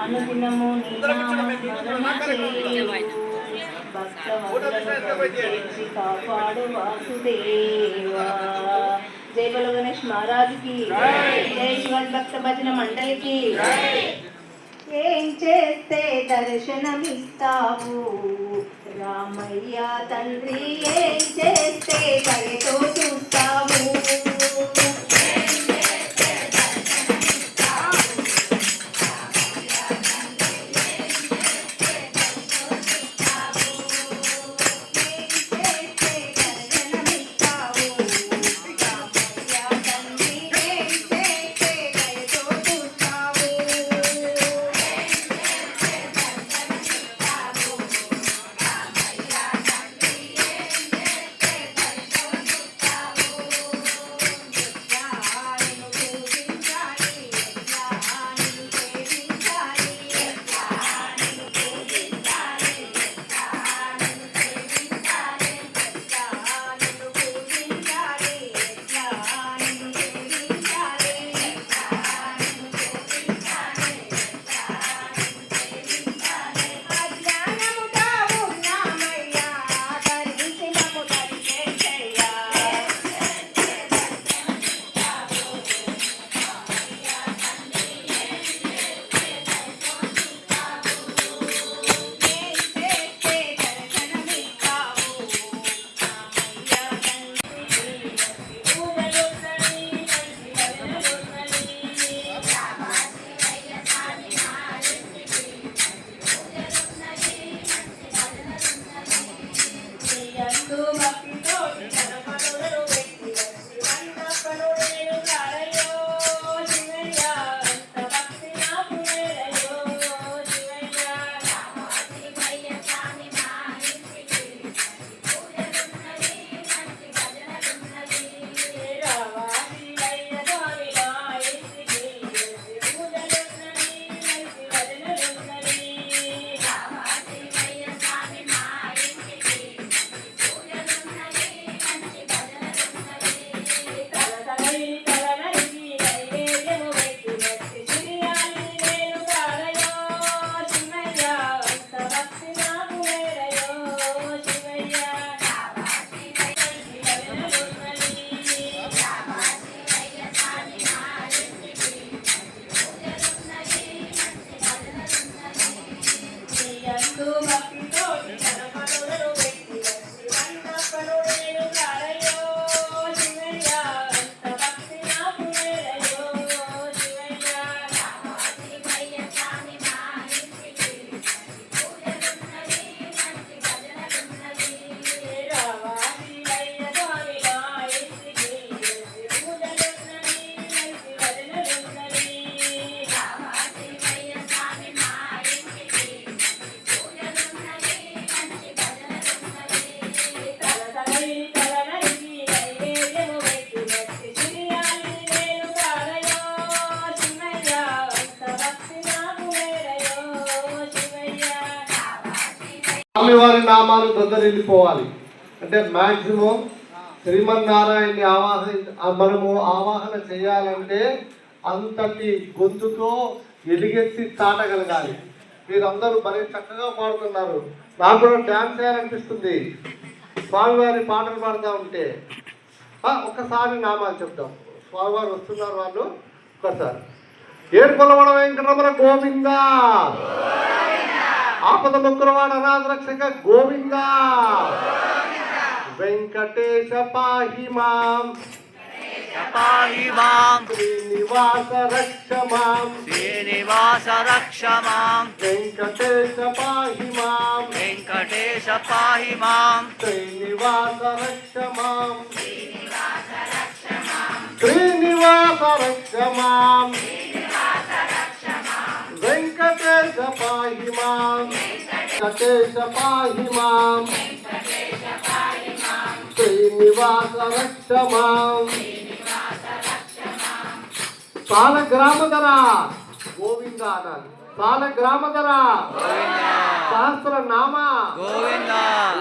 అనుదినము కాపాడు వాసుదేవా. జై బలో గణేష్ మహారాజుకి, జై శివాజీ భక్త భజన మండలికి. ఏం చేస్తే దర్శనమిస్తావు రామయ్య తండ్రి, ఏం చేస్తే దయతో చూస్తావు. స్వామివారి నామాలు దొందరెళ్ళిపోవాలి అంటే మ్యాక్సిమం శ్రీమన్నారాయణని మనము ఆవాహన చేయాలంటే అంతటి గొంతుతో ఎదిగెత్తి చాటగలగాలి. మీరందరూ మరీ చక్కగా పాడుతున్నారు. నాకు కూడా డ్యాన్స్ చేయాలనిపిస్తుంది స్వామివారి పాటలు పాడుతూ ఉంటే. ఒక్కసారి నామాలు చెప్తాం. స్వామివారు వస్తున్నారు వాళ్ళు. ఒక్కసారి ఏడుకొల్లవాడ వెంకటరమణ గోవింద, ఆపద ముక్కురవాడ అనాథరక్షక గోవింద, వెంకటేశ పాహి మాం పాహి మాం, శ్రీనివాస రక్ష మాం శ్రీనివాస రక్ష మాం, వెంకటేశ పాహి మాం వెంకటేశ పాహి మాం, శ్రీనివాస రక్ష మాం శ్రీనివాస రక్ష మాం, శ్రీనివాస రక్ష మాం, వెంకటేశ పాహి మాం వెంకటేశ పాహి మాం, శ్రీనివాస రక్ష మాం. సాల గ్రామధర గోవింద అనాలి. సాలగ్రామధర గోవింద సహస్రనామ గోవింద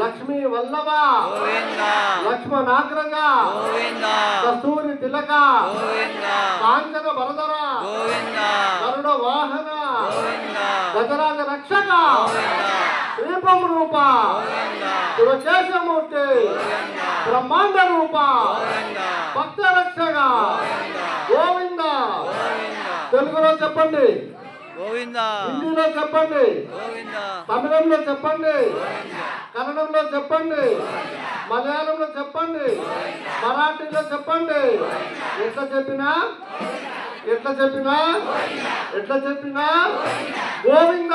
లక్ష్మీ వల్లభ గోవింద లక్ష్మణాగ్రజ గోవింద కస్తూరి తిలక గోవింద కాంచన వరదర గోవింద గరుడ వాహన గోవింద గజరాజ రక్షక గోవింద దీపం రూప గోవింద సురకేశమూర్తి గోవింద బ్రహ్మాండ రూప గోవింద భక్త రక్షక గోవింద గోవింద గోవింద తెలుగులో చెప్పండి, గోవింద హిందీలో చెప్పండి, గోవింద తమిళంలో చెప్పండి, కన్నడంలో చెప్పండి, మలయాళంలో చెప్పండి, మరాఠీలో చెప్పండి. ఎట్లా చెప్పినా గోవింద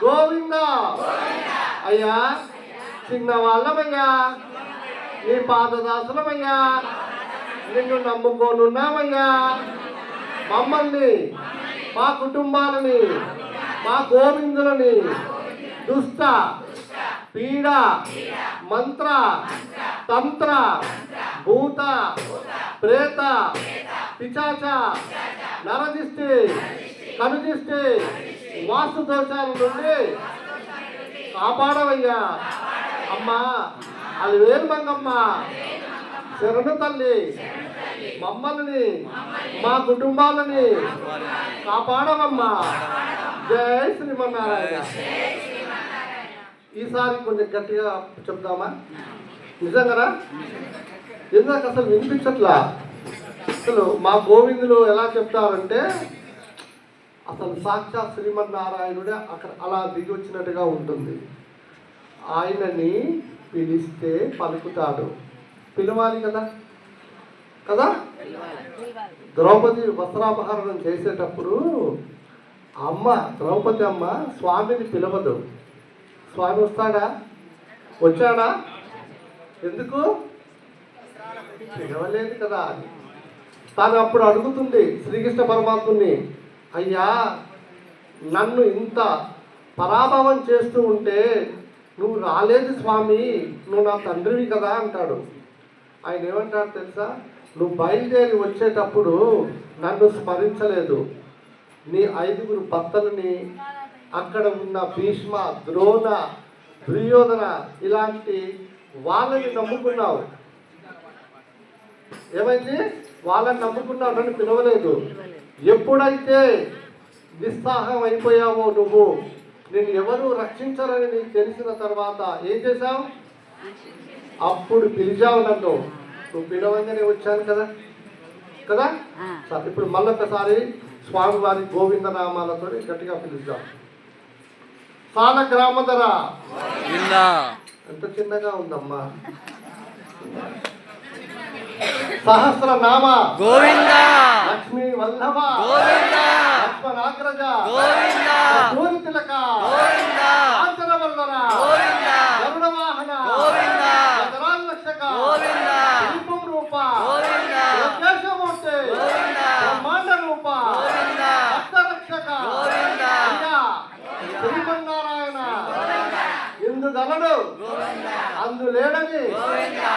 గోవింద. అయ్యా చిన్న వాళ్ళమయ్యా, నీ పాదదాసులమయ్యా, నిన్ను నమ్ముకోనున్నామయ్యా. మమ్మల్ని, మా కుటుంబాలని, మా గోవిందులని దుష్ట పీడ మంత్ర తంత్ర భూత ప్రేత పిశాచ నరదిష్టి కనుదిష్టి వాస్తు దోషాల నుండి కాపాడవయ్యా. అమ్మా అలివేలు మంగమ్మ శరణు తల్లి, మమ్మల్ని మా కుటుంబాలని కాపాడవమ్మా. జై శ్రీమన్నారాయణ. ఈసారి కొంచెం గట్టిగా చెప్దామా? నిజంగా ఎందుకు అసలు వినిపించట్లా? అసలు మా గోవిందులు ఎలా చెప్తారంటే అసలు సాక్షాత్ శ్రీమన్నారాయణుడే అక్కడ అలా దిగి వచ్చినట్టుగా ఉంటుంది. ఆయనని పిలిస్తే పలుకుతాడు. పిలవాలి కదా కదా. ద్రౌపది వస్త్రాపహరణం చేసేటప్పుడు అమ్మ ద్రౌపది అమ్మ స్వామిని పిలవదు. స్వామి వస్తాడా? వచ్చాడా? ఎందుకు పిలవలేదు కదా అని తాను అప్పుడు అడుగుతుంది శ్రీకృష్ణ పరమాత్ముని, అయ్యా నన్ను ఇంత పరాభవం చేస్తూ ఉంటే నువ్వు రాలేదు స్వామి, నువ్వు నా తండ్రివి కదా అంటాడు. ఆయన ఏమంటాడు తెలుసా? నువ్వు బయలుదేరి వచ్చేటప్పుడు నన్ను స్మరించలేదు. నీ 5 భర్తలని, అక్కడ ఉన్న భీష్మ ద్రోణ దుర్యోధన ఇలాంటి వాళ్ళని నమ్ముకున్నావు. ఏమైంది? వాళ్ళని నమ్ముకున్నావు, నన్ను పిలవలేదు. ఎప్పుడైతే నిస్సాహం అయిపోయావో నువ్వు, నేను ఎవరు రక్షించరని నీకు తెలిసిన తర్వాత ఏం చేశావు? అప్పుడు పిలిచావు నన్ను. నువ్వు పిలవంగానే వచ్చాను కదా కదా. సరే ఇప్పుడు మళ్ళొకసారి స్వామివారి గోవింద నామాలతో గట్టిగా పిలుద్దాం. సాలగ్రామధర ఎంత చిన్నగా ఉందమ్మా. సహస్రనామ గోవింద లక్ష్మీ వల్లభ గోవింద లక్ష్మణాగ్రజ గోవింద సూర్య తిలక గోవింద కాంచన వల్లర గోవింద గరుడ వాహన గోవింద గజరాజ రక్షక గోవింద దీపం రూప గోవింద లోకేశమూర్తి గోవింద బ్రహ్మాండ రూప గోవింద భక్త రక్షక గోవింద అయ్యా శ్రీమన్నారాయణ ఇందుగలడు అందులేడని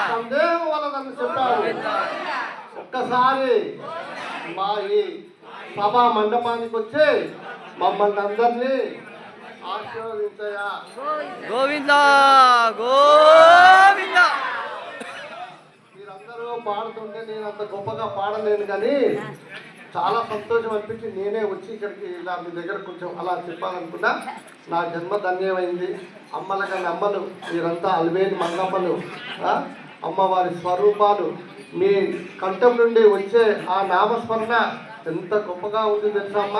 సందేహం వలదని చెప్పాడు. ఒక్కసారి మా ఈ సభా మండపానికి వచ్చి మమ్మల్ని అందరినీ ఆశీర్వదించయా. గోవింద గోవింద. మీరందరూ పాడుతుంటే నేను అంత గొప్పగా పాడలేను, కానీ చాలా సంతోషం అనిపించి నేనే వచ్చి ఇక్కడికి ఇలా మీ దగ్గర కొంచెం అలా చెప్పాలనుకున్నా. నా జన్మ ధన్యమైంది. అమ్మల కానీ అమ్మలు మీరంతా అలివేలు మంగమ్మలు, అమ్మవారి స్వరూపాలు. మీ కంఠం నుండి వచ్చే ఆ నామస్మరణ ఎంత గొప్పగా ఉంది తెలుసా అమ్మ.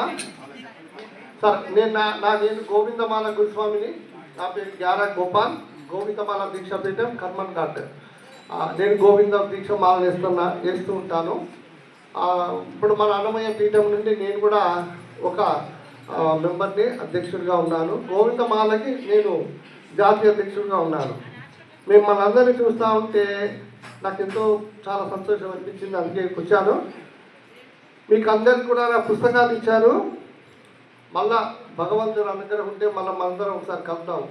సార్ నేను గోవిందమాల గురుస్వామిని. నా పేరు గ్యారా గోపాల్. గోవిందమాల దీక్షాపీఠం కర్మన్ ఘాట్. నేను గోవింద దీక్ష మాల వేస్తూ ఉంటాను. ఇప్పుడు మన అన్నమయ్య పీఠం నుండి నేను కూడా ఒక మెంబర్ని, అధ్యక్షుడిగా ఉన్నాను. గోవిందమాలకి నేను జాతీయ అధ్యక్షుడిగా ఉన్నాను. మేము మనందరినీ చూస్తూ ఉంటే నాకు ఎంతో చాలా సంతోషం అనిపించింది. అందుకే వచ్చాను. మీకు అందరికి కూడా నా పుస్తకాలు ఇచ్చారు. మళ్ళా భగవంతుడు అనుగ్రహం ఉంటే మళ్ళీ మనందరం ఒకసారి కలుద్దాం.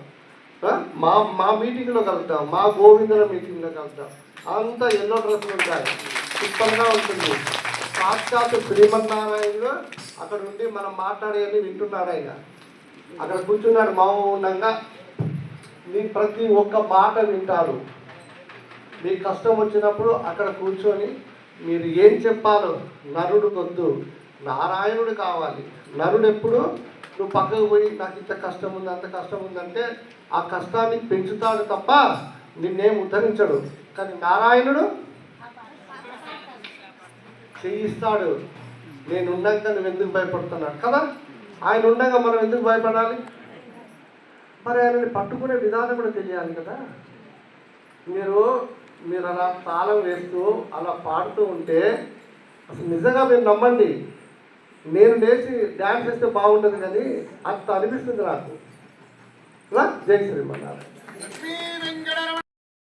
మా మీటింగ్లో కలుద్దాం, మా గోవిందుల మీటింగ్లో కలుద్దాం. అంతా ఎల్లో డ్రెస్సులు ఉంటాయి, పుష్పంగా ఉంటుంది. సాక్షాత్ శ్రీమన్నారాయణుడు అక్కడ ఉండి మనం మాట్లాడేది వింటున్నాడు. ఆయన అక్కడ కూర్చున్నాడు మౌనంగా. నీ ప్రతి ఒక్క మాట వింటాడు. మీ కష్టం వచ్చినప్పుడు అక్కడ కూర్చొని మీరు ఏం చెప్పాలో నరుడు కొద్దు, నారాయణుడు కావాలి. నరుడు ఎప్పుడు నువ్వు పక్కకు పోయి నాకు ఇంత కష్టం ఉంది అంత కష్టం ఉందంటే ఆ కష్టాన్ని పెంచుతాడు తప్ప నిన్నేం ఉద్ధరించడు. కానీ నారాయణుడు చేయిస్తాడు. నేను ఉండగా నువ్వు ఎందుకు భయపడుతున్నాడు కదా. ఆయన ఉండగా మనం ఎందుకు భయపడాలి? మరి ఆయనని పట్టుకునే విధానం కూడా తెలియాలి కదా. మీరు అలా తాళం వేస్తూ అలా పాడుతూ ఉంటే అసలు నిజంగా మీరు నమ్మండి, నేను లేచి డ్యాన్స్ చేస్తే బాగుంటుంది కానీ అంత అనిపిస్తుంది నాకు. జై శ్రీమన్నారాయణ.